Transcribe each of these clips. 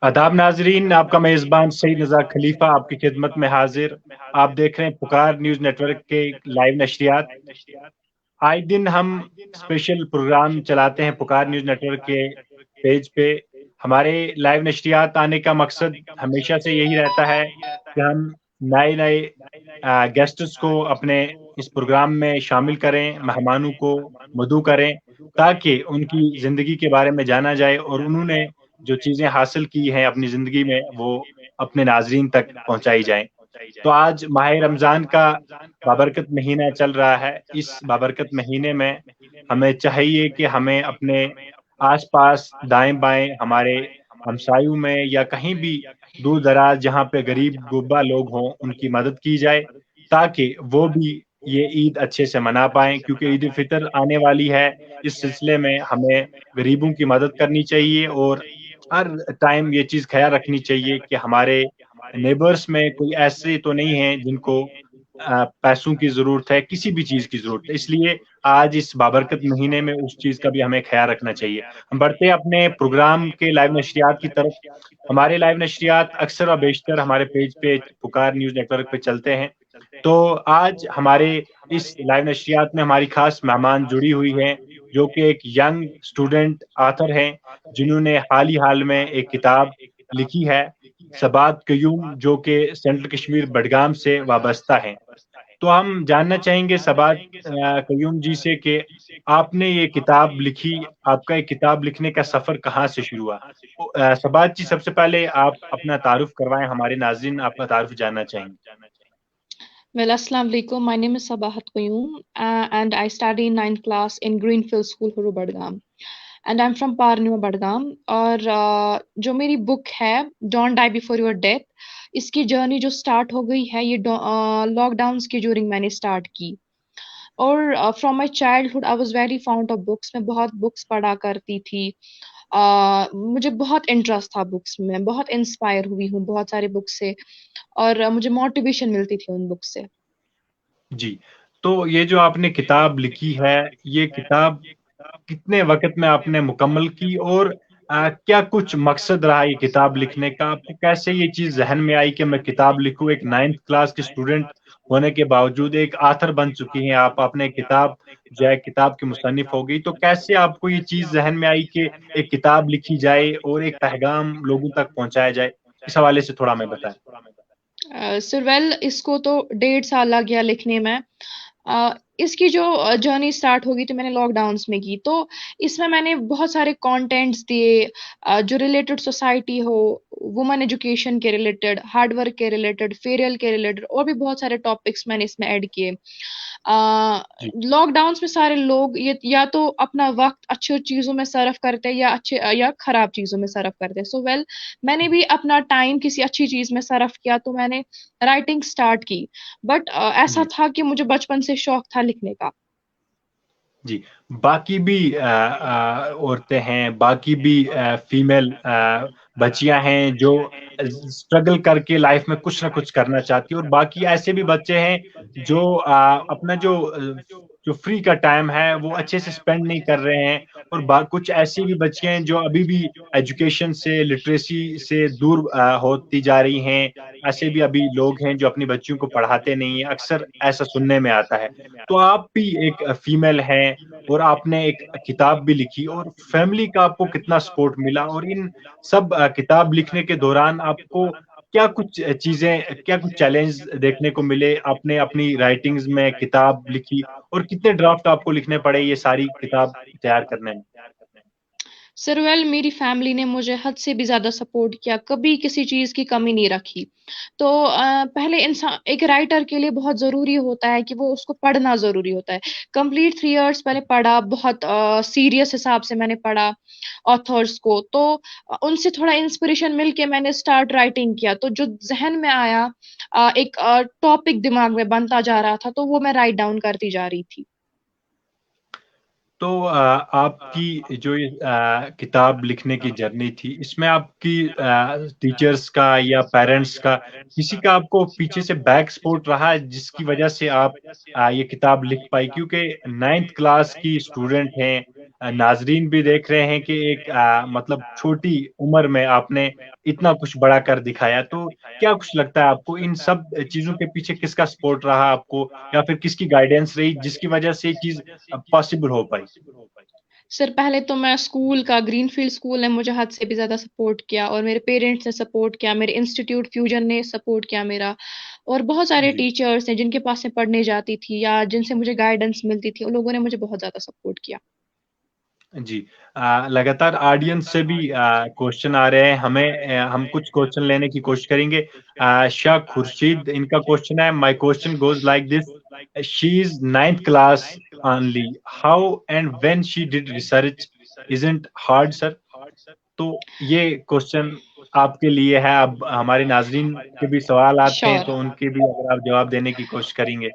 आदाब नाजरीन, आपका मेज़बान सईद नज़ार खलीफा आपकी खिदमत में हाजिर। आप देख रहे हैं पुकार न्यूज़ नेटवर्क के लाइव नशरियात। आए दिन हम स्पेशल प्रोग्राम चलाते हैं पुकार न्यूज़ नेटवर्क के पेज पे। हमारे लाइव नशरियात आने का मकसद हमेशा से यही रहता है कि हम नए-नए गेस्ट्स को अपने इस प्रोग्राम में शामिल करें, मेहमानों को मदऊ करें, ताकि उनकी ज़िंदगी के बारे में जाना जाए और उन्होंने जो चीज़ें हासिल की हैं अपनी ज़िंदगी में, वो अपने नाज़रीन तक पहुँचाई जाएँ। तो आज माह रमज़ान का बाबरकत महीना चल रहा है। इस बाबरकत महीने में हमें चाहिए कि हमें अपने आस-पास, दाएँ-बाएँ, हमारे हमसायों में या कहीं भी दूर-दराज़ जहाँ पे गरीब-गुरबा लोग हों, उनकी मदद की जाए, ताकि वो भी ये ईद अच्छे से मना पाएँ, क्योंकि ईद-उल-फ़ितर आने वाली है। इस सिलसिले में हमें गरीबों की मदद करनी चाहिए और हर टाइम ये चीज़ ख़याल रखनी चाहिए कि हमारे नेबर्स में कोई ऐसे तो नहीं हैं जिनको पैसों की ज़रूरत है, किसी भी चीज़ की ज़रूरत है। इसलिए आज इस बाबरकत महीने में उस चीज़ का भी हमें ख़याल रखना चाहिए। हम बढ़ते हैं अपने प्रोग्राम के लाइव नशरियात की तरफ। हमारे लाइव नशरियात अक्सर और बेशतर हमारे पेज पे पुकार न्यूज़ नेटवर्क पे चलते हैं। तो आज हमारे इस लाइव नशरियात में हमारी ख़ास मेहमान जुड़ी हुई हैं, जो कि एक यंग स्टूडेंट ऑथर हैं, जिन्होंने हाल में एक किताब लिखी है, सबात कयूम, जो कि सेंट्रल कश्मीर बडगाम से वाबस्ता हैं। तो हम जानना चाहेंगे सबात कयूम जी से कि आपने ये किताब लिखी, आपका ये किताब लिखने का सफ़र कहाँ से शुरू हुआ? तो सबात जी, सबसे पहले आप अपना तारुफ़ करवाएँ, हमारे नाज़रीन आपका तारुफ़ जानना चाहेंगे। Well, Assalamu alaikum. My name is Sabahat Qayoom, and I study in ninth class in Greenfield School, Huru Badgam. And I'm from Parnua Badgam. और जो मेरी बुक है Don't Die Before Your Death, इसकी जर्नी जो start हो गई है ये लॉकडाउन के ड्यूरिंग मैंने स्टार्ट की। और from my childhood I was very found of books. मैं बहुत बुक्स पढ़ा करती थी। मुझे बहुत इंटरेस्ट था बुक्स में, बहुत इंस्पायर हुई हूँ बहुत सारे बुक्स से। और मुझे मोटिवेशन मिलती थी उन बुक्स से। जी, तो ये जो आपने किताब लिखी है, ये किताब कितने वक़्त में आपने मुकम्मल की और क्या कुछ मकसद रहा ये किताब लिखने का? आपको कैसे ये चीज़ ज़हन में आई कि मैं किताब लिखूँ? एक 9th क्लास के स्टूडेंट होने के बावजूद एक ऑथर बन चुकी हैं आप, आपने किताब जो है किताब की मुसन्निफ़ हो गई, तो कैसे आपको ये चीज़ ज़हन में आई कि एक किताब लिखी जाए और एक पैगाम लोगों तक पहुँचाया जाए? इस हवाले से थोड़ा हमें बताएँ। सर वेल इसको तो 1.5 साल लग गया लिखने में। इसकी जो जर्नी स्टार्ट होगी तो मैंने लॉकडाउन्स में की। तो इसमें मैंने बहुत सारे कंटेंट्स दिए जो रिलेटेड सोसाइटी हो, वुमेन एजुकेशन के रिलेटेड, हार्ड वर्क के रिलेटेड, फेरियल के रिलेटेड, और भी बहुत सारे टॉपिक्स मैंने इसमें ऐड किए। जी। लॉकडाउन्स में सारे लोग ये या तो अपना वक्त अच्छी चीजों में सर्फ करते हैं या अच्छे या खराब चीजों में सर्फ करते हैं। सो वेल मैंने भी अपना टाइम किसी अच्छी चीज में सर्फ किया, तो मैंने राइटिंग स्टार्ट की। बट ऐसा जी। था कि मुझे बचपन से शौक था लिखने का। जी, बाकी भी औरतें हैं, बाकी भी फीमेल बच्चियाँ हैं जो स्ट्रगल करके लाइफ में कुछ ना कुछ करना चाहती हैं और बाकी ऐसे भी बच्चे हैं जो अपना जो फ्री का टाइम है वो अच्छे से स्पेंड नहीं कर रहे हैं और बा कुछ ऐसी भी बच्चियाँ हैं जो अभी भी एजुकेशन से, लिटरेसी से दूर होती जा रही हैं। ऐसे भी अभी लोग हैं जो अपनी बच्चियों को पढ़ाते नहीं हैं, अक्सर ऐसा सुनने में आता है। तो आप भी एक फीमेल हैं और आपने एक किताब भी लिखी और फैमिली का आपको कितना सपोर्ट मिला और इन सब किताब लिखने के दौरान आपको क्या कुछ चीज़ें क्या कुछ चैलेंज देखने को मिले? आपने अपनी राइटिंग्स में किताब लिखी और कितने ड्राफ्ट आपको लिखने पड़े ये सारी किताब तैयार करने में? सर वेल मेरी फैमिली ने मुझे हद से भी ज़्यादा सपोर्ट किया, कभी किसी चीज़ की कमी नहीं रखी। तो पहले इंसान एक राइटर के लिए बहुत ज़रूरी होता है कि वो उसको पढ़ना ज़रूरी होता है। कंप्लीट 3 इयर्स मैंने पढ़ा, बहुत सीरियस हिसाब से मैंने पढ़ा ऑथर्स को। तो उनसे थोड़ा इंस्पिरेशन मिल के मैंने स्टार्ट राइटिंग किया। तो जो ज़हन में आया एक टॉपिक दिमाग में बनता जा रहा था, तो वो मैं राइट डाउन करती जा रही थी। तो आपकी जो ये किताब लिखने की जर्नी थी, इसमें आपकी टीचर्स का या पेरेंट्स का किसी का आपको पीछे से बैक सपोर्ट रहा है जिसकी वजह से आप ये किताब लिख पाई? क्योंकि 9th क्लास की स्टूडेंट हैं नाजरीन भी देख रहे हैं कि एक मतलब छोटी उम्र में आपने इतना कुछ बड़ा कर दिखाया। तो क्या कुछ लगता है आपको इन सब चीज़ों के पीछे किसका सपोर्ट रहा आपको या फिर किसकी गाइडेंस रही जिसकी वजह से ये चीज़ पॉसिबल हो पाई? सर पहले तो मैं स्कूल का ग्रीनफील्ड स्कूल ने मुझे हद से भी ज़्यादा सपोर्ट किया, और मेरे पेरेंट्स ने सपोर्ट किया, मेरे इंस्टीट्यूट फ्यूजन ने सपोर्ट किया मेरा, और बहुत सारे जी। टीचर्स हैं जिनके पास मैं पढ़ने जाती थी या जिनसे मुझे गाइडेंस मिलती थी, उन लोगों ने मुझे बहुत ज़्यादा सपोर्ट किया। जी। लगातार ऑडियंस से भी क्वेश्चन आ रहे हैं हमें, हम कुछ क्वेश्चन लेने की कोशिश करेंगे। शाह खुर्शीद इनका क्वेश्चन है, my question goes like this, she is 9th class only, how and when she did research isn't hard sir? तो ये क्वेश्चन आपके लिए है। अब हमारे नाज़रीन के भी सवाल आते हैं श्योर। तो उनके भी अगर आप जवाब देने की कोशिश करेंगे।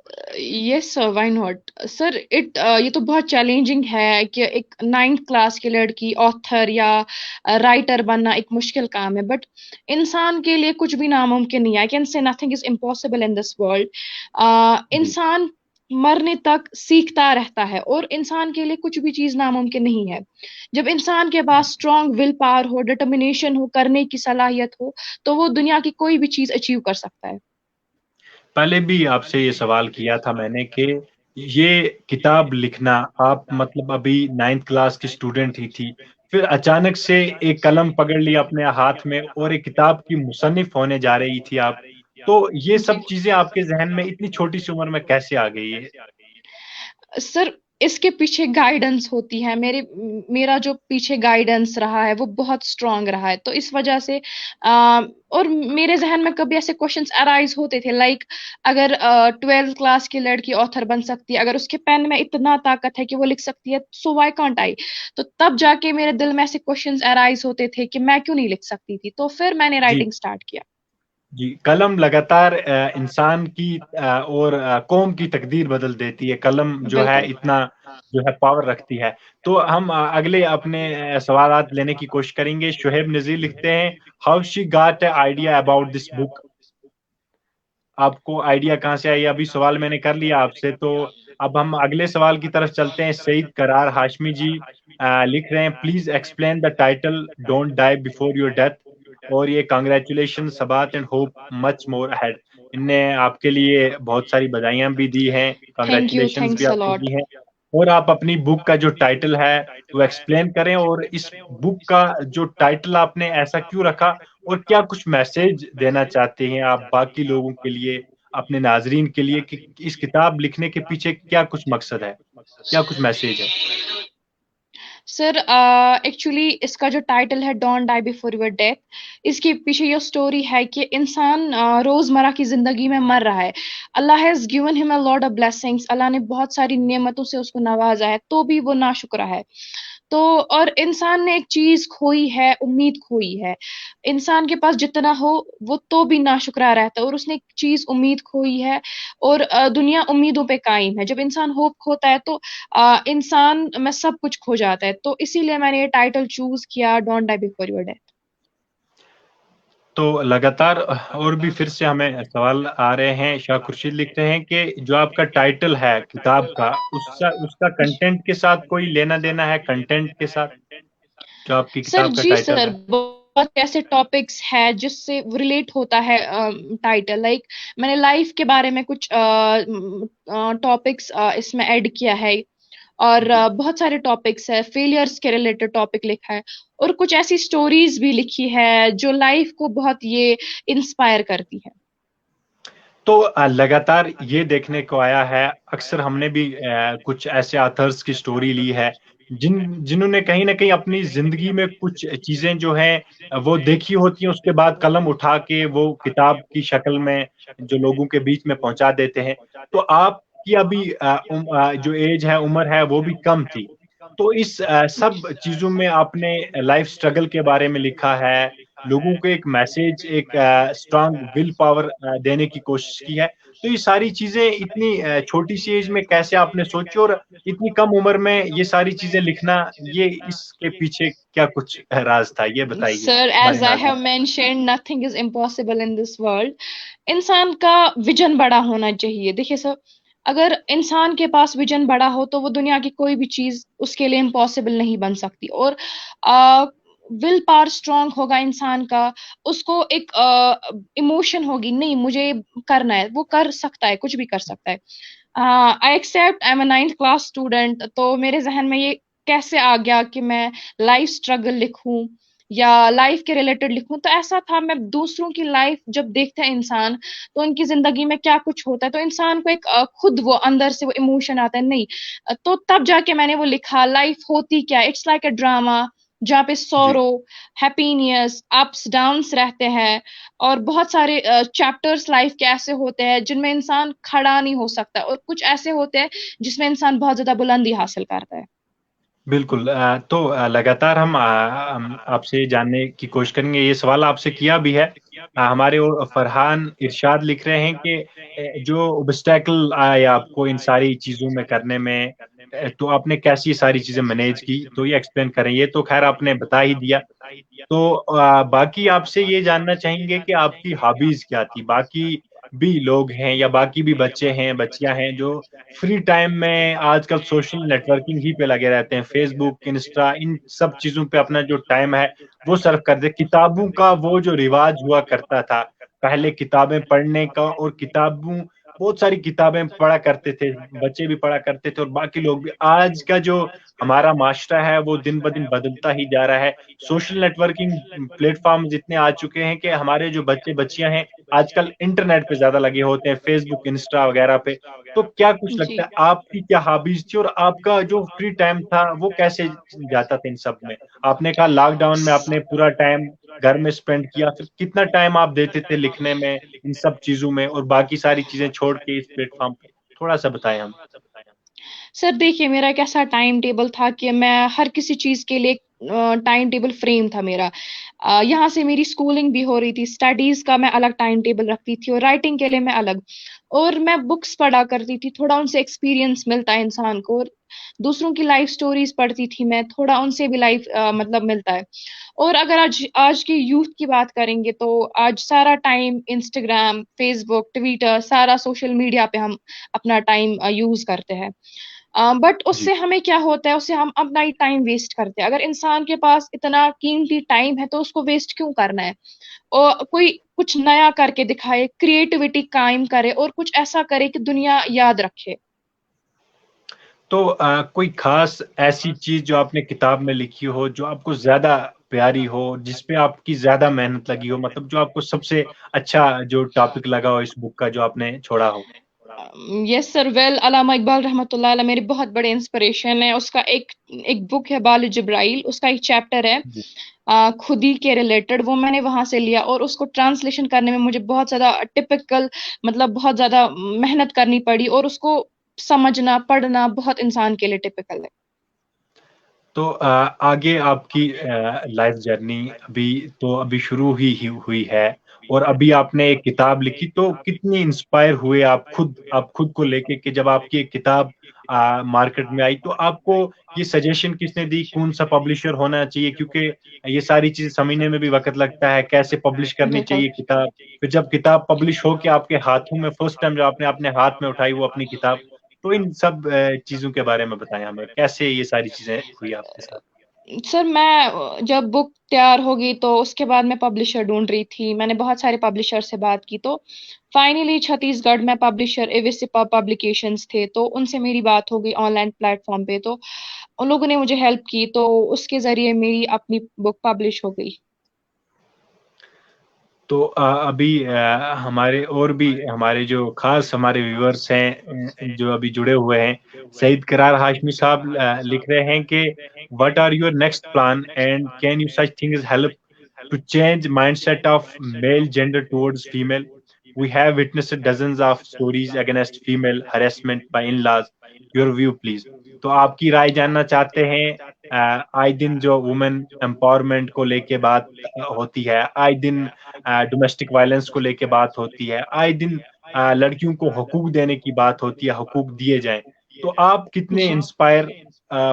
Yes sir, why not sir. ये तो बहुत चैलेंजिंग है कि एक 9th क्लास की लड़की ऑथर या राइटर बनना एक मुश्किल काम है, बट इंसान के लिए कुछ भी नामुमकिन नहीं है। I can say nothing is impossible in this world. जी। इंसान मरने तक सीखता रहता है, और इंसान के लिए कुछ भी चीज नामुमकिन नहीं है। जब इंसान के पास स्ट्रांग विल पावर हो, डिटर्मिनेशन हो, करने की सलाहियत हो, तो वो दुनिया की कोई भी चीज अचीव कर सकता है। पहले भी आपसे ये सवाल किया था मैंने कि ये किताब लिखना, आप मतलब अभी 9th क्लास की स्टूडेंट ही थी, फिर अचानक से एक कलम पकड़ लिया अपने हाथ में और एक किताब की मुसन्निफ़ होने जा रही थी आप। तो ये जी सब चीज़ें आपके ज़हन में इतनी छोटी-सी उम्र में कैसे आ गई है? सर, इसके पीछे गाइडेंस होती है। मेरा जो पीछे गाइडेंस रहा है वो बहुत स्ट्रांग रहा है, तो इस वजह से और मेरे जहन में कभी ऐसे क्वेश्चंस अराइज होते थे, लाइक अगर 12th क्लास की लड़की ऑथर बन सकती है, अगर उसके पेन में इतना ताकत है कि वो लिख सकती है, सो व्हाई कांट आई? तो तब जाके मेरे दिल में ऐसे क्वेश्चंस अराइज होते थे कि मैं क्यों नहीं लिख सकती थी, तो फिर मैंने जी। राइटिंग स्टार्ट किया। जी, कलम लगातार इंसान की और कौम की तकदीर बदल देती है। कलम जो है बिल्कुल। इतना जो है पावर रखती है। तो हम अगले अपने सवालात लेने की कोशिश करेंगे। शुहैब नज़ीर लिखते हैं, how she got a idea about this book? आपको आइडिया कहाँ से आई? अभी सवाल मैंने कर लिया आपसे, तो अब हम अगले सवाल की तरफ चलते हैं। सईद करार हाशमी जी लिख रहे हैं, please explain the title don't die before your death, और ये कांग्रेचुलेशंस सबात and hope much more ahead. इनने आपके लिए बहुत सारी बधाइयाँ भी दी हैं, थैंक यू, कांग्रेचुलेशंस भी थैंक्स अ आपको लॉट। दी हैं। और आप अपनी बुक का जो टाइटल है वो एक्सप्लेन करें, और इस बुक का जो टाइटल आपने ऐसा क्यों रखा और क्या कुछ मैसेज देना चाहते हैं आप बाकी लोगों के लिए, अपने नाज़रीन के लिए कि इस किताब लिखने के पीछे क्या कुछ मकसद है? क्या कुछ मैसेज है? सर एक्चुअली इसका जो टाइटल है don't die before your death, इसके पीछे ये स्टोरी है कि इंसान रोजमर्रा की जिंदगी में मर रहा है। Allah has given him a lot of blessings, Allah ने बहुत सारी नेमतों से उसको नवाजा है, तो भी वो नाशुक्र है। तो और इंसान ने एक चीज खोई है, उम्मीद खोई है। इंसान के पास जितना हो वो तो भी नाशुक्रा रहता है, और उसने एक चीज उम्मीद खोई है। और दुनिया उम्मीदों पे कायम है। जब इंसान होप खोता है तो इंसान में सब कुछ खो जाता है, तो इसीलिए मैंने ये टाइटल चूज किया, don't die before your death. तो लगातार और भी फिर से हमें सवाल आ रहे हैं। शाह खुर्शीद लिखते हैं कि जो आपका टाइटल है किताब का, उसका उसका कंटेंट के साथ कोई लेना-देना है कंटेंट के साथ? जो आपकी सर किताब का जी टाइटल सर, है? बहुत ऐसे टॉपिक्स है जिससे रिलेट होता है टाइटल, लाइक मैंने लाइफ के बारे में कुछ टॉपिक्स इसमें ऐड किया है, और जी। बहुत सारे टॉपिक्स है, फेलियर्स के रिलेटेड टॉपिक लिखा है, और कुछ ऐसी स्टोरीज भी लिखी है जो लाइफ को बहुत ये इंस्पायर करती है। तो लगातार ये देखने को आया है, अक्सर हमने भी कुछ ऐसे ऑथर्स की स्टोरी ली है, जिन्होंने कहीं न कहीं अपनी ज़िंदगी में कुछ चीज़ें जो हैं वो देखी होती हैं, उसके बाद कलम उठा के वो किताब की शक्ल में जो लोगों के बीच में पहुँचा देते हैं। तो आपकी अभी जो ऐज है, उम्र है, वो भी कम थी। तो इस सब चीज़ों में आपने लाइफ़ स्ट्रगल के बारे में लिखा है, लोगों को एक मैसेज, एक स्ट्रॉन्ग विल पावर देने की कोशिश की है। तो ये सारी चीज़ें इतनी छोटी-सी एज में कैसे आपने सोची, और इतनी कम उम्र में ये सारी चीज़ें लिखना, ये इसके पीछे क्या कुछ राज़ था? ये बताइए सर हमारे एज आई हैव नाज़रीन। Mentioned, nothing is impossible in this world. इंसान का विजन बड़ा होना चाहिए। देखिए सर, अगर इंसान के पास विजन बड़ा हो तो वो दुनिया की कोई भी चीज उसके लिए इम्पॉसिबल नहीं बन सकती। और विल पावर स्ट्रांग होगा इंसान का, उसको एक इमोशन होगी, नहीं मुझे करना है, वो कर सकता है, कुछ भी कर सकता है। I accept I am a 9th class student, तो मेरे जहन में ये कैसे आ गया कि मैं लाइफ स्ट्रगल लिखूं या लाइफ के रिलेटेड लिखूं। तो ऐसा था, मैं दूसरों की लाइफ जब देखता है इंसान, तो उनकी जिंदगी में क्या कुछ होता है, तो इंसान को एक खुद वो अंदर से वो इमोशन आता है, नहीं। तो तब जाके मैंने वो लिखा, लाइफ होती क्या, इट्स लाइक अ ड्रामा जहाँ पे जी। सॉरो, हैप्पीनेस, अप्स डाउन्स रहते हैं। और बहुत सारे चैप्टर्स लाइफ के ऐसे होते हैं जिनमें इंसान खड़ा नहीं हो सकता, और कुछ ऐसे होते हैं जिसमें इंसान बहुत ज्यादा बुलंदी हासिल करता है। बिल्कुल। तो लगातार हम आपसे जानने की कोशिश करेंगे, ये सवाल आपसे किया भी है। हमारे और फरहान इरशाद लिख रहे हैं कि जो ऑब्स्टेकल आए आपको इन सारी चीज़ों में करने में, तो आपने कैसी सारी चीज़ें मैनेज की, तो ये एक्सप्लेन करें। ये तो खैर आपने बता ही दिया। तो बाकी आपसे ये जानना चाहेंगे कि आपकी हॉबीज क्या थी? बाकी भी लोग हैं या बाकी भी बच्चे हैं, बच्चियां हैं जो फ्री टाइम में आजकल सोशल नेटवर्किंग ही पे लगे रहते हैं, फेसबुक, इंस्टा, इन सब चीजों पे अपना जो टाइम है वो सर्व कर दे। किताबों का वो जो रिवाज हुआ करता था, पहले किताबें पढ़ने का, और किताबों बहुत सारी किताबें पढ़ा करते थे, बच्चे भी पढ़ा करते थे और बाकी लोग भी। आज का जो हमारा माशरा है वो दिन ब दिन बदलता ही जा रहा है। सोशल नेटवर्किंग प्लेटफॉर्म जितने आ चुके हैं कि हमारे जो बच्चे बच्चियां हैं आजकल इंटरनेट पे ज्यादा लगे होते हैं, फेसबुक, इंस्टा वगैरह पे। तो क्या कुछ लगता जी। है आपकी क्या हॉबीज थी और आपका जो फ्री टाइम था वो कैसे जाता था इन सब में? आपने कहा लॉकडाउन में आपने पूरा टाइम घर में स्पेंड किया, फिर कितना टाइम आप देते थे लिखने में, इन सब चीजों में, और बाकी सारी चीजें छोड़ के इस प्लेटफॉर्म पे थोड़ा सा बताएं हम। सर देखिए, मेरा एक ऐसा टाइम टेबल था कि मैं हर किसी चीज के लिए टाइम टेबल फ्रेम था मेरा। यहाँ से मेरी स्कूलिंग भी हो रही थी, स्टडीज का मैं अलग टाइम टेबल रखती थी और राइटिंग के लिए मैं अलग। और मैं बुक्स पढ़ा करती थी, थोड़ा उनसे एक्सपीरियंस मिलता है इंसान को। और दूसरों की लाइफ स्टोरीज पढ़ती थी मैं, थोड़ा उनसे भी लाइफ मतलब मिलता है। और अगर आज आज के यूथ की बात करेंगे तो आज सारा टाइम इंस्टाग्राम, फेसबुक, ट्विटर, सारा सोशल मीडिया पे हम अपना टाइम यूज करते हैं। बट जी। उससे हमें क्या होता है, उससे हम अपना ही टाइम वेस्ट करते हैं। अगर इंसान के पास इतना कीमती टाइम है तो उसको वेस्ट क्यों करना है? और कोई कुछ नया करके दिखाए, क्रिएटिविटी कायम करे और कुछ ऐसा करे कि दुनिया याद रखे। तो कोई खास ऐसी चीज जो आपने किताब में लिखी हो जो आपको ज्यादा प्यारी हो, जिसपे आपकी ज्यादा मेहनत लगी हो, मतलब जो आपको सबसे अच्छा जो टॉपिक लगा हो इस बुक का जो आपने छोड़ा हो? यस सर, वेल अल्लामा इकबाल रहमतुल्लाह अलैह मेरे बहुत बड़े इंस्पिरेशन है। उसका एक एक बुक है बाल जिब्राइल, उसका एक चैप्टर है जी। खुदी के रिलेटेड, वो मैंने वहां से लिया। और उसको ट्रांसलेशन करने में मुझे बहुत ज्यादा टिपिकल, मतलब बहुत ज्यादा मेहनत करनी पड़ी, और उसको समझना पढ़ना बहुत इंसान के लिए टिपिकल है। तो आगे आपकी लाइफ जर्नी अभी तो अभी शुरू ही हुई है, और अभी आपने एक किताब लिखी, तो कितनी इंस्पायर हुए आप खुद को लेके कि जब आपकी एक किताब मार्केट में आई तो आपको ये सजेशन किसने दी, कौन सा पब्लिशर होना चाहिए? क्योंकि ये सारी चीजें समझने में भी वक्त लगता है, कैसे पब्लिश करनी बिल्कुल। चाहिए किताब। फिर जब किताब पब्लिश हो के आपके हाथों में फर्स्ट टाइम जब आपने अपने हाथ में उठाई वो अपनी किताब, तो इन सब चीजों के बारे में बताएं हमें, कैसे ये सारी चीजें हुई आपके साथ? सर मैं जब बुक तैयार होगी तो उसके बाद मैं पब्लिशर ढूंढ रही थी, मैंने बहुत सारे पब्लिशर से बात की, तो फाइनली छत्तीसगढ़ में पब्लिशर एविसिपा पब्लिकेशंस थे, तो उनसे मेरी बात हो गई ऑनलाइन प्लेटफॉर्म पे। तो उन लोगों ने मुझे हेल्प की, तो उसके जरिए मेरी अपनी बुक पब्लिश हो गई। तो अभी हमारे और भी हमारे जो खास हमारे व्यूअर्स हैं, जो अभी जुड़े हुए हैं, सईद करार हाशमी साहब लिख रहे हैं कि what are your next plan and can you such things help to change mindset of male gender towards female. We have witnessed dozens of stories against female harassment by in-laws. Your view, please. तो आपकी राय जानना चाहते हैं। आए दिन जो women empowerment को लेके बात होती है, आए दिन डोमेस्टिक वायलेंस को लेके बात होती है, आए दिन लड़कियों को हकूक देने की बात होती है, हकूक दिए जाएं। तो आप कितने जी। इंस्पायर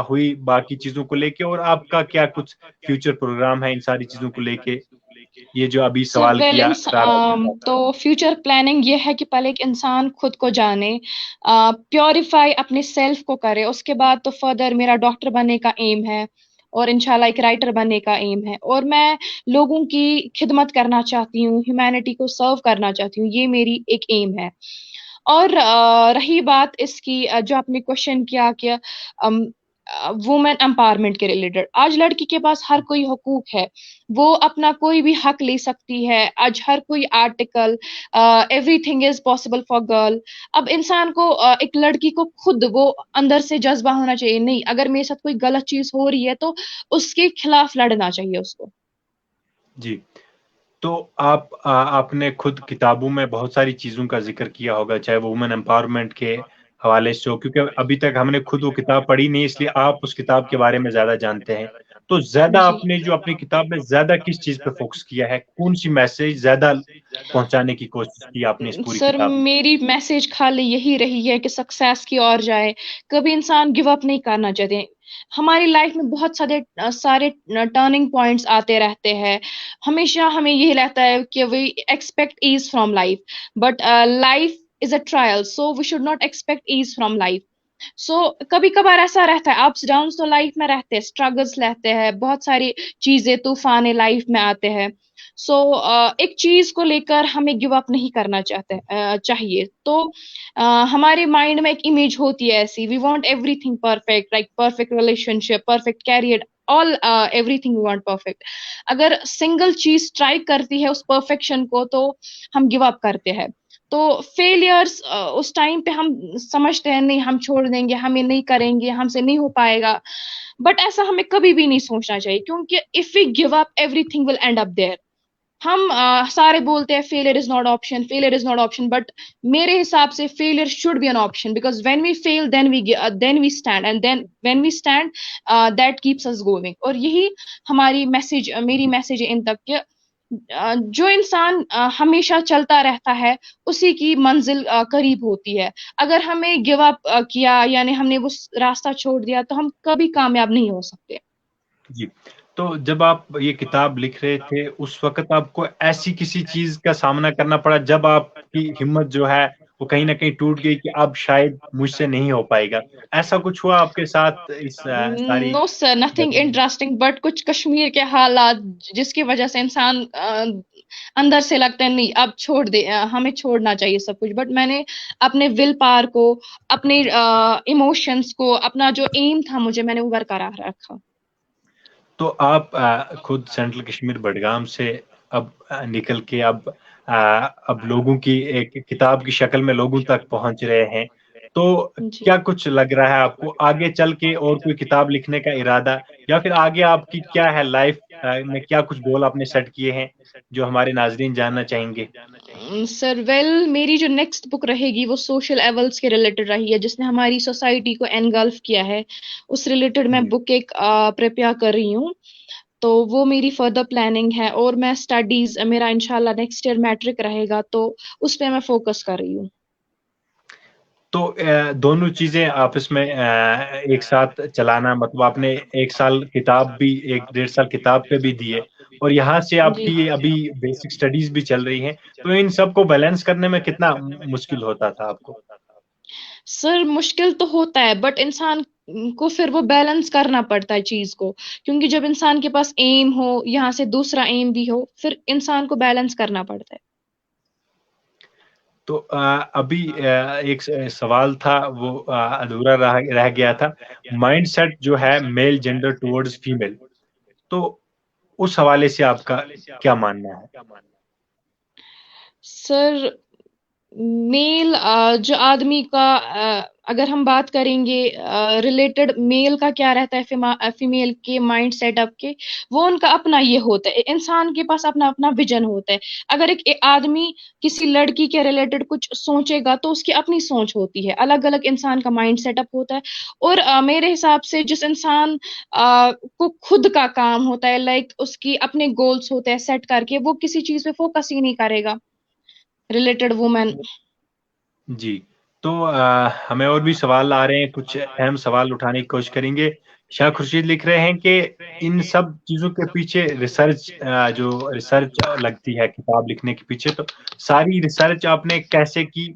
हुई बाकी चीजों को लेके, और आपका क्या कुछ फ्यूचर प्रोग्राम है इन सारी चीजों को लेके? ये जो अभी सर सवाल किया तो फ्यूचर प्लानिंग ये है कि पहले एक इंसान खुद को जाने, प्योरीफाई अपने सेल्फ को करे, उसके बाद तो फर्दर मेरा डॉक्टर बनने का एम है और इंशाल्लाह एक राइटर बनने का एम है, और मैं लोगों की खिदमत करना चाहती हूँ, ह्यूमैनिटी को सर्व करना चाहती हूँ, ये मेरी एक एम है। और रही बात इसकी, जो आपने क्वेश्चन किया कि वुमेन एम्पावरमेंट के रिलेटेड, आज लड़की के पास हर कोई हुकूक है, वो अपना कोई भी हक ले सकती है, आज हर कोई article, everything is possible for girl. अब इंसान को, एक लड़की को खुद वो अंदर से जज्बा होना चाहिए, नहीं अगर मेरे साथ कोई गलत चीज हो रही है तो उसके खिलाफ लड़ना चाहिए उसको। जी। तो आपने खुद किताबों में बहुत सारी चीज़ों का ज़िक्र किया होगा, चाहे वो वुमेन एम्पावरमेंट के हवाले से हो, क्योंकि अभी तक हमने खुद वो किताब पढ़ी नहीं, इसलिए आप उस किताब के बारे में ज़्यादा जानते हैं। तो ज़्यादा जी आपने जो अपनी किताब में ज़्यादा किस चीज़ पे फ़ोकस किया है? कौन-सी मैसेज ज़्यादा पहुँचाने की कोशिश की आपने इस पूरी सर, किताब में? मेरी मैसेज खाली यही रही है कि सक्सेस की ओर जाए, कभी इंसान गिव अप नहीं करना चाहते। हमारी लाइफ में बहुत सारे टर्निंग पॉइंट्स आते रहते हैं, हमेशा हमें यही रहता है कि we expect ease from life, but life is a trial, so we should not expect ease from life. So कभी कभार ऐसा रहता है, अप्स डाउन तो लाइफ में रहते हैं, स्ट्रगल्स रहते हैं, बहुत सारी चीजें तूफान लाइफ में आते हैं। सो एक चीज को लेकर हमें गिव अप नहीं करना चाहिए। तो हमारे माइंड में एक इमेज होती है ऐसी, we want everything perfect, like perfect relationship, perfect career, all everything we want perfect. अगर सिंगल चीज ट्राई करती है उस परफेक्शन को तो हम गिव अप करते हैं। तो फेलियर्स, उस टाइम पे हम समझते हैं नहीं हम छोड़ देंगे, हमें नहीं करेंगे, हमसे नहीं हो पाएगा, बट ऐसा हमें कभी भी नहीं सोचना चाहिए, क्योंकि if we give up everything will end up there. हम सारे बोलते हैं failure is not option, failure is not option, but मेरे हिसाब से failure should be an option, because when we fail then we stand, and then when we stand that keeps us going. और यही मेरी मैसेज है इन तक कि जो इंसान हमेशा चलता रहता है उसी की मंजिल करीब होती है। अगर हमें गिव अप किया, यानी हमने वो रास्ता छोड़ दिया, तो हम कभी कामयाब नहीं हो सकते। जी। तो जब आप ये किताब लिख रहे थे, उस वक़्त आपको ऐसी किसी चीज़ का सामना करना पड़ा जब आपकी हिम्मत जो है वो कहीं न कहीं टूट गई कि अब शायद मुझसे नहीं हो पाएगा? ऐसा कुछ हुआ आपके साथ इस sorry no sir, nothing journey में? इंटरेस्टिंग, बट कुछ कश्मीर के हालात जिसकी वजह से इंसान अंदर से लगता है नहीं अब छोड़ दे, हमें छोड़ना चाहिए सब कुछ, बट मैंने अपने विल पावर को, अपने इमोशंस को, अपना जो एम था मुझे, मैंने वो बरकरार रखा। तो आप खुद सेंट्रल कश्मीर बडगाम से अब निकल के अब लोगों की एक किताब की शक्ल में लोगों तक पहुँच रहे हैं। तो जी। क्या कुछ लग रहा है आपको आगे चल के और कोई किताब लिखने का इरादा या फिर आगे आपकी क्या है लाइफ़ में क्या कुछ गोल आपने सेट किए हैं, जो हमारे नाज़रीन जानना चाहेंगे? सर मेरी जो नेक्स्ट बुक रहेगी वो सोशल एवल्स के रिलेटेड रही है, जिसने हमारी सोसाइटी को एनगल्फ किया है, उस रिलेटेड मैं जी। बुक एक प्रिपेयर कर रही हूँ। तो वो मेरी फर्दर प्लानिंग है, और मैं स्टडीज, मेरा इंशाल्लाह नेक्स्ट ईयर मैट्रिक रहेगा, तो उस पे मैं फोकस कर रही हूँ। तो दोनों चीज़ें आपस में एक साथ चलाना मतलब आपने 1 साल किताब भी 1 डेढ़ साल किताब पे भी दिए और यहाँ से जी। आपकी ये अभी बेसिक स्टडीज़ भी चल रही हैं, तो इन सबको बैलेंस करने में कितना मुश्किल होता था आपको? सर मुश्किल तो होता है, बट इंसान को फिर वो बैलेंस करना पड़ता है चीज को, क्योंकि जब इंसान के पास एम हो, यहाँ से दूसरा एम भी हो, फिर इंसान को बैलेंस करना पड़ता है। तो अभी एक सवाल था वो अधूरा रह गया था, माइंडसेट जो है मेल जेंडर टुवर्ड्स फीमेल, तो उस हवाले से आपका क्या मानना है? सर मेल, जो आदमी का, अगर हम बात करेंगे रिलेटेड मेल का क्या रहता है फीमेल के माइंड सेटअप के, वो उनका अपना ये होता है, इंसान के पास अपना अपना विजन होता है। अगर एक आदमी किसी लड़की के रिलेटेड कुछ सोचेगा तो उसकी अपनी सोच होती है, अलग अलग इंसान का माइंड सेटअप होता है। और मेरे हिसाब से जिस इंसान को खुद का काम होता है, लाइक उसकी अपने गोल्स होते हैं सेट करके, वो किसी चीज पे फोकस ही नहीं करेगा रिलेटेड वुमेन। जी, तो हमें और भी सवाल आ रहे हैं, कुछ अहम सवाल उठाने की कोशिश करेंगे। शाह खुर्शीद लिख रहे हैं कि इन सब चीजों के पीछे रिसर्च, जो रिसर्च लगती है किताब लिखने के पीछे, तो सारी रिसर्च आपने कैसे की,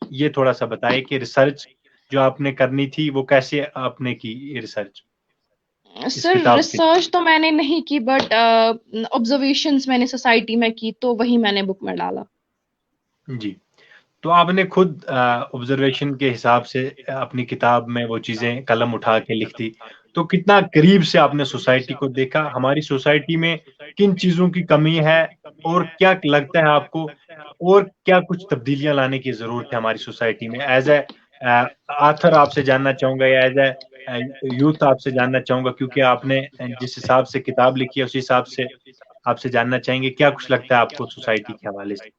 ये थोड़ा सा बताइए कि रिसर्च जो आपने करनी थी वो कैसे आपने की ये रिसर्च इस सर किताब के लिए। रिसर्च तो मैंने नहीं की, बट ऑब्जर्वेशंस मैंने सोसाइटी में की, तो वही मैंने बुक में डाला। जी, तो आपने खुद ऑब्जर्वेशन के हिसाब से अपनी किताब में वो चीजें कलम उठा के लिख दी, तो कितना करीब से आपने सोसाइटी को देखा, हमारी सोसाइटी में किन चीजों की कमी है, और क्या लगता है आपको, और क्या कुछ तब्दीलियां लाने की जरूरत है हमारी सोसाइटी में। एज ए आथर आपसे जानना चाहूंगा, या एज ए यूथ आपसे जानना चाहूंगा, क्योंकि आपने जिस हिसाब से किताब लिखी है उस हिसाब से आपसे जानना चाहेंगे क्या कुछ लगता है आपको सोसाइटी के हवाले से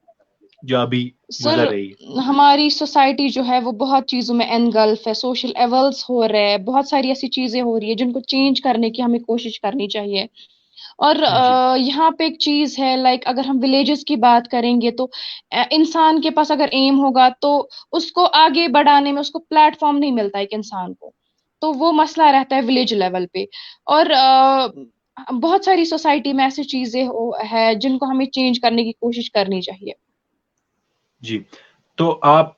जो अभी सर गुजर रही है। हमारी सोसाइटी जो है वो बहुत चीज़ों में एनगल्फ है, सोशल एवल्स हो रहे हैं, बहुत सारी ऐसी चीज़ें हो रही है जिनको चेंज करने की हमें कोशिश करनी चाहिए। और जी, यहाँ पे एक चीज़ है, लाइक अगर हम विलेजेस की बात करेंगे तो इंसान के पास अगर एम होगा तो उसको आगे बढ़ाने में उसको प्लेटफॉर्म नहीं मिलता एक इंसान को, तो वो मसला रहता है विलेज लेवल पे। और बहुत सारी सोसाइटी में ऐसी चीज़ें है जिनको हमें चेंज करने की कोशिश करनी चाहिए। जी। तो आप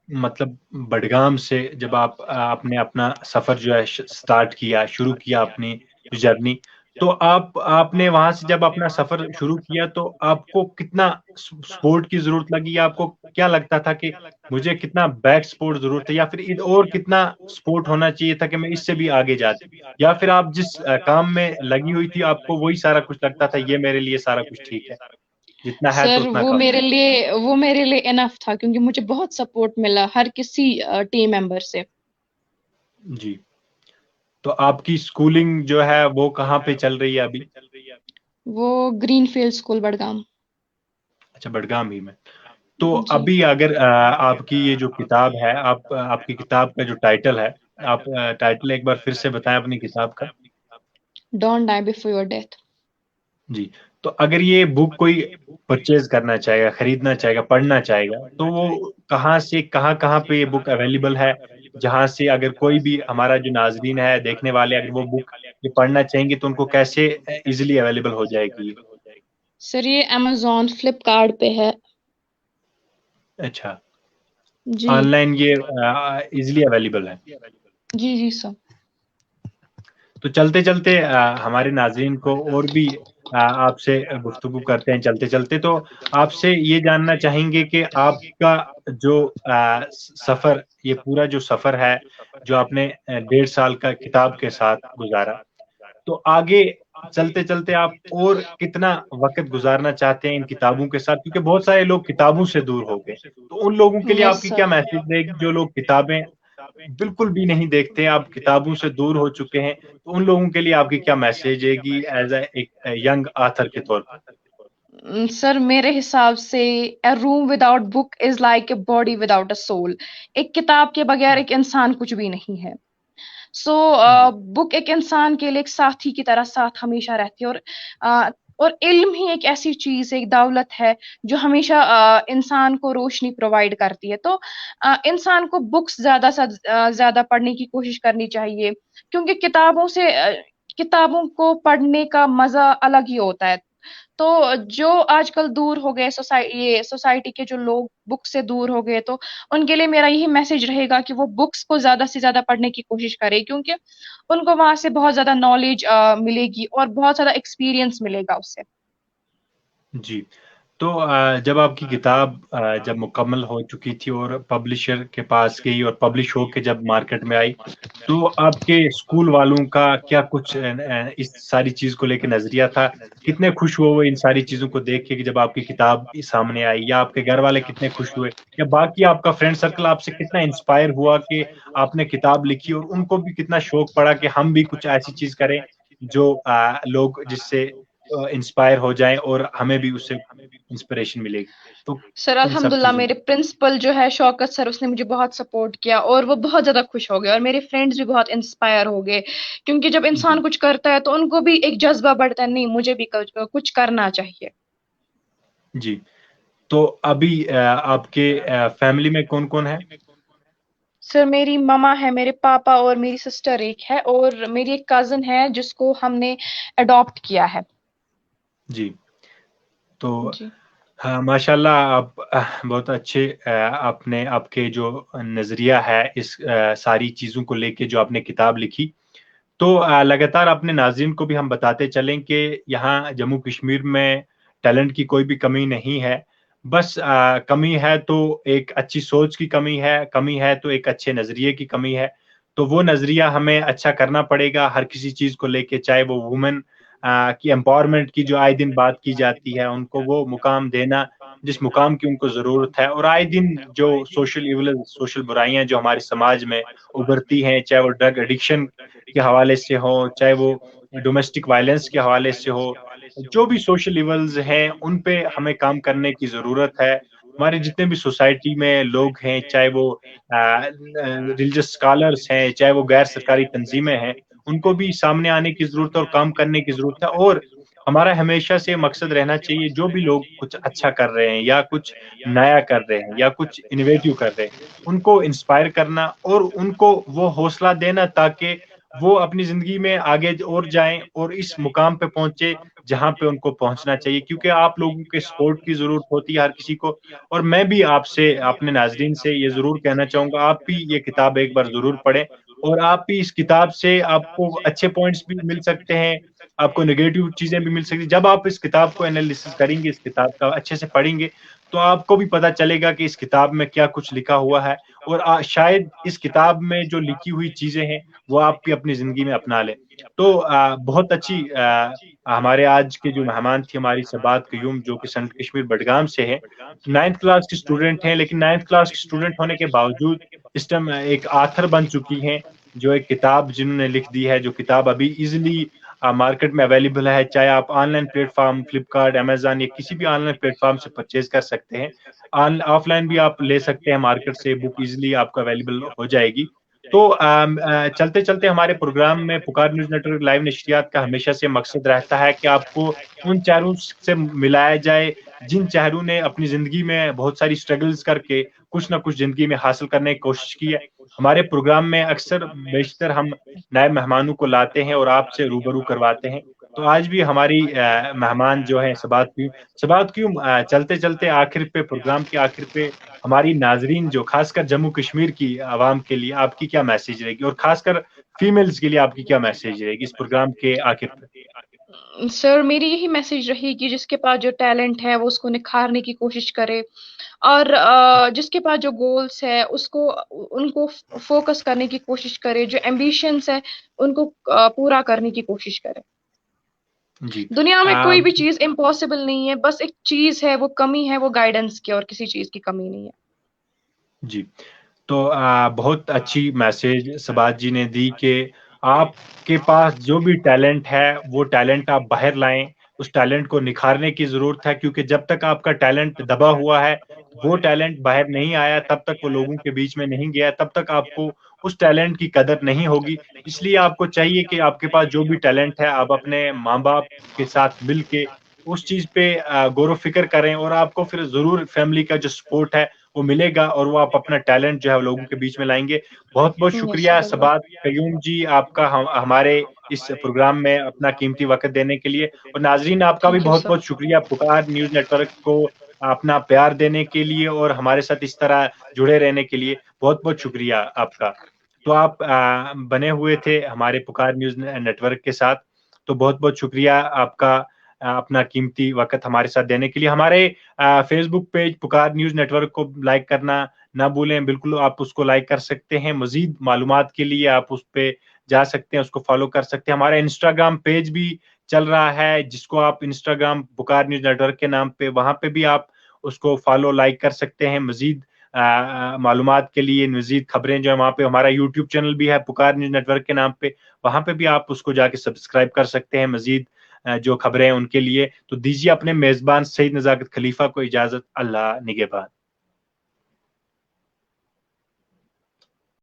मतलब बडगाम से जब आपने अपना सफर जो है स्टार्ट किया, शुरू किया अपनी जर्नी, तो आपने वहां से जब अपना सफर शुरू किया तो आपको कितना सपोर्ट की जरूरत लगी, या आपको क्या लगता था कि मुझे कितना बैक सपोर्ट जरूरत है, या फिर और कितना सपोर्ट होना चाहिए था कि मैं इससे भी आगे जाती, या फिर आप जिस काम में लगी हुई थी आपको वही सारा कुछ लगता था, ये मेरे लिए सारा कुछ ठीक है, जितना है तो सर उतना काफी है। वो मेरे लिए इनफ था, क्योंकि मुझे बहुत सपोर्ट मिला हर किसी टीम मेंबर से। जी। तो आपकी स्कूलिंग जो है वो कहाँ पे चल रही है अभी? वो ग्रीनफील्ड स्कूल बड़गाम। अच्छा, बडगाम ही में। तो जी। अभी अगर आपकी ये जो किताब है, आपकी किताब का जो टाइटल है, आप टाइटल एक बार फिर से बताएं अपनी किताब का। Don't die before your death. जी। तो अगर ये बुक कोई परचेज करना चाहेगा, खरीदना चाहेगा, पढ़ना चाहेगा, तो वो कहाँ से कहाँ पे ये बुक अवेलेबल है, जहाँ से अगर कोई भी हमारा जो नाजरीन है, देखने वाले, अगर वो बुक ये पढ़ना चाहेंगे तो उनको कैसे इजिली अवेलेबल हो जाएगी ये? सर ये अमेजोन फ्लिपकार्ट पे है। अच्छा, जी। ऑनलाइन ये इजिली अवेलेबल है। जी जी सर। तो चलते चलते हमारे नाजरीन को और भी आपसे गुफ्तगू करते हैं चलते चलते, तो आपसे ये जानना चाहेंगे कि आपका जो सफर, ये पूरा जो सफर है जो आपने 1.5 साल का किताब के साथ गुजारा, तो आगे चलते चलते आप और कितना वक्त गुजारना चाहते हैं इन किताबों के साथ, क्योंकि बहुत सारे लोग किताबों से दूर हो गए, तो उन लोगों के लिए यस आपकी सर। क्या मैसेज रहेगी जो लोग किताबें बिल्कुल भी नहीं देखते, आप किताबों से दूर हो चुके हैं, तो उन लोगों के लिए आपकी क्या मैसेज रहेगी एज एक यंग आथर के तौर पर? सर मेरे हिसाब से a room without book is like a body without a soul. एक किताब के बगैर एक इंसान कुछ भी नहीं है। सो जी, बुक एक इंसान के लिए एक साथी की तरह साथ हमेशा रहती है। अ, और इल्म ही एक ऐसी चीज है, एक दौलत है जो हमेशा इंसान को रोशनी प्रोवाइड करती है। तो इंसान को बुक्स ज्यादा से ज्यादा पढ़ने की कोशिश करनी चाहिए, क्योंकि किताबों को पढ़ने का मजा अलग ही होता है। तो जो आजकल दूर हो गए, सोसाइटी के जो लोग बुक से दूर हो गए, तो उनके लिए मेरा यही मैसेज रहेगा कि वो बुक्स को ज्यादा से ज्यादा पढ़ने की कोशिश करें, क्योंकि उनको वहां से बहुत ज्यादा नॉलेज मिलेगी और बहुत ज्यादा एक्सपीरियंस मिलेगा उससे। जी। तो जब आपकी किताब जब मुकम्मल हो चुकी थी और पब्लिशर के पास गई और पब्लिश होके जब मार्केट में आई, तो आपके स्कूल वालों का क्या कुछ इस सारी चीज़ को लेके नज़रिया था? कितने खुश हुए वो इन सारी चीज़ों को देख के कि जब आपकी किताब सामने आई, या आपके घर वाले कितने खुश हुए, या बाकी आपका फ्रेंड सर्कल आपसे कितना इंस्पायर हुआ कि आपने किताब लिखी, और उनको भी कितना शौक पड़ा कि हम भी कुछ ऐसी चीज़ करें जो लोग जिससे इंस्पायर हो जाएँ और हमें भी उससे इंस्पिरेशन मिलेगी। तो सर इन सब अल्हम्दुलिल्लाह चीज़ों मेरे को। प्रिंसिपल जो है शौकत सर, उसने मुझे बहुत सपोर्ट किया और वो बहुत ज्यादा खुश हो गए, और मेरे फ्रेंड्स भी बहुत इंस्पायर हो गए, क्योंकि जब इंसान जी, कुछ करता है तो उनको भी एक जज्बा बढ़ता है, नहीं मुझे भी कुछ करना चाहिए। जी। तो अभी आपके फैमिली में कौन-कौन है? सर मेरी ममा है, मेरे पापा और मेरी सिस्टर एक है, और मेरी एक कजिन है जिसको हमने अडॉप्ट किया है। जी। तो जी। हाँ, माशाल्लाह आप बहुत अच्छे आपने आपके जो नज़रिया है इस सारी चीज़ों को लेके जो आपने किताब लिखी। तो लगातार अपने नाज़रीन को भी हम बताते चलें कि यहाँ जम्मू कश्मीर में टैलेंट की कोई भी कमी नहीं है। बस कमी है तो एक अच्छी सोच की कमी है तो एक अच्छे नज़रिए की कमी है। तो वो नज़रिया हमें अच्छा करना पड़ेगा हर किसी चीज़ को लेके, चाहे वो वुमेन की एम्पावरमेंट की जो आए दिन बात की जाती है, उनको वो मुकाम देना जिस मुकाम की उनको ज़रूरत है, और आए दिन जो सोशल बुराइयाँ जो हमारे समाज में उभरती हैं, चाहे वो ड्रग एडिक्शन के हवाले से हो, चाहे वो डोमेस्टिक वायलेंस के हवाले से हो, जो भी सोशल इवल्स हैं, उन पे हमें काम करने की ज़रूरत है। हमारे जितने भी सोसाइटी में लोग हैं, चाहे वो रिलीजियस स्कॉलर्स हैं, चाहे वो गैर सरकारी तंजीमें हैं, उनको भी सामने आने की ज़रूरत है और काम करने की ज़रूरत है। और हमारा हमेशा से मकसद रहना चाहिए, जो भी लोग कुछ अच्छा कर रहे हैं या कुछ नया कर रहे हैं या कुछ इनोवेटिव कर रहे हैं, उनको इंस्पायर करना और उनको वो हौसला देना ताकि वो अपनी ज़िंदगी में आगे और जाएँ और इस मुकाम पे पहुँचे, जहाँ पे उनको पहुँचना चाहिए, क्योंकि आप लोगों के सपोर्ट की ज़रूरत होती है हर किसी को। और मैं भी आपसे, अपने नाज़रीन से ये ज़रूर कहना चाहूँगा, आप भी ये किताब एक बार ज़रूर पढ़ें और आप भी इस किताब से आपको अच्छे पॉइंट्स भी मिल सकते हैं, आपको नेगेटिव चीज़ें भी मिल सकती हैं। जब आप इस किताब को एनालिसिस करेंगे, इस किताब का अच्छे से पढ़ेंगे, तो आपको भी पता चलेगा कि इस किताब में क्या कुछ लिखा हुआ है, और शायद इस किताब में जो लिखी हुई चीज़ें हैं, वो आप भी अपनी ज़िंदगी में अपना लें। तो बहुत अच्छी हमारे आज के जो मेहमान थी हमारी सबात कयूम, जो कि सेंट्रल कश्मीर बडगाम से हैं। 9th क्लास की स्टूडेंट हैं, लेकिन 9th क्लास की स्टूडेंट होने के बावजूद इस टाइम एक ऑथर बन चुकी हैं, जो एक किताब जिन्होंने लिख दी है, जो किताब अभी ईज़िली मार्केट में अवेलेबल है, चाहे आप ऑनलाइन प्लेटफ़ॉर्म फ्लिपकार्ट, अमेज़न या किसी भी ऑनलाइन प्लेटफ़ॉर्म से परचेज़ कर सकते हैं। ऑफ़लाइन भी आप ले सकते हैं, मार्केट से बुक ईज़िली आपको अवेलेबल हो जाएगी। तो चलते-चलते हमारे प्रोग्राम में पुकार न्यूज़ नेटवर्क लाइव नशरियात का हमेशा से मकसद रहता है कि आपको उन चेहरों से मिलाया जाए, जिन चेहरों ने अपनी ज़िंदगी में बहुत सारी स्ट्रगल्स करके कुछ न कुछ ज़िंदगी में हासिल करने की कोशिश की है। हमारे प्रोग्राम में अक्सर बेशतर हम नए मेहमानों को लाते हैं और आपसे रूबरू करवाते हैं। तो आज भी हमारी मेहमान जो हैं सबात क्यों चलते-चलते आखिर पे, प्रोग्राम के आखिर पे हमारी नाज़रीन जो ख़ासकर जम्मू कश्मीर की आवाम के लिए आपकी क्या मैसेज रहेगी, और ख़ासकर फीमेल्स के लिए आपकी क्या मैसेज रहेगी इस प्रोग्राम के आखिर पे? सर मेरी यही मैसेज रहेगी, जिसके पास जो टैलेंट है वो उसको निखारने की कोशिश करे, और जिसके पास जो गोल्स है उसको उनको फोकस करने की कोशिश करे, जो एम्बिशंस है उनको पूरा करने की कोशिश करे। जी। दुनिया में अ, कोई भी चीज इम्पॉसिबल नहीं है, बस एक चीज है, वो कमी है, वो गाइडेंस की, और किसी चीज की कमी नहीं है। जी। तो बहुत अच्छी मैसेज सबात जी ने दी कि आपके पास जो भी टैलेंट है, वो टैलेंट आप बाहर लाएँ, उस टैलेंट को निखारने की ज़रूरत है, क्योंकि जब तक आपका टैलेंट दबा हुआ है, वो टैलेंट बाहर नहीं आया, तब तक वो लोगों के बीच में नहीं गया, तब तक आपको उस टैलेंट की कदर नहीं होगी। इसलिए आपको चाहिए कि आपके पास जो भी टैलेंट है, आप अपने माँ-बाप के साथ मिल के उस चीज़ पे गौर-व-फ़िक्र करें, और आपको फिर ज़रूर फैमिली का जो सपोर्ट है, वो मिलेगा और वो आप अपना टैलेंट जो है वो लोगों के बीच में लाएँगे। बहुत-बहुत यस शुक्रिया बिल्कुल। सबात कयूम जी, आपका हमारे इस प्रोग्राम में अपना कीमती वक़्त देने के लिए, और नाज़रीन आपका भी थैंक यू सर। बहुत-बहुत शुक्रिया पुकार न्यूज़ नेटवर्क को अपना प्यार देने के लिए और हमारे साथ इस तरह जुड़े रहने के लिए। बहुत-बहुत शुक्रिया आपका। तो आप बने हुए थे हमारे पुकार न्यूज़ नेटवर्क के साथ, तो बहुत-बहुत शुक्रिया आपका अपना कीमती वक़्त हमारे साथ देने के लिए। हमारे फ़ेसबुक पेज पुकार न्यूज़ नेटवर्क को लाइक करना ना भूलें, बिल्कुल आप उसको लाइक कर सकते हैं। मज़ीद मालूमात के लिए आप उस पे जा सकते हैं, उसको फ़ॉलो कर सकते हैं। हमारा इंस्टाग्राम पेज भी चल रहा है, जिसको आप इंस्टाग्राम पुकार न्यूज़ नेटवर्क के नाम पे, वहाँ पे भी आप उसको फ़ॉलो, लाइक कर सकते हैं। मज़ीद मालूमात के लिए, मज़ीद खबरें जो है वहाँ पे, हमारा यूट्यूब चैनल भी है पुकार न्यूज़ नेटवर्क के नाम पे, वहाँ पे भी आप उसको जाके सब्सक्राइब कर सकते हैं मज़ीद जो खबरें हैं उनके लिए। तो दीजिए अपने मेज़बान सईद नज़ाकत खलीफ़ा को इजाज़त। अल्लाह निगहबान।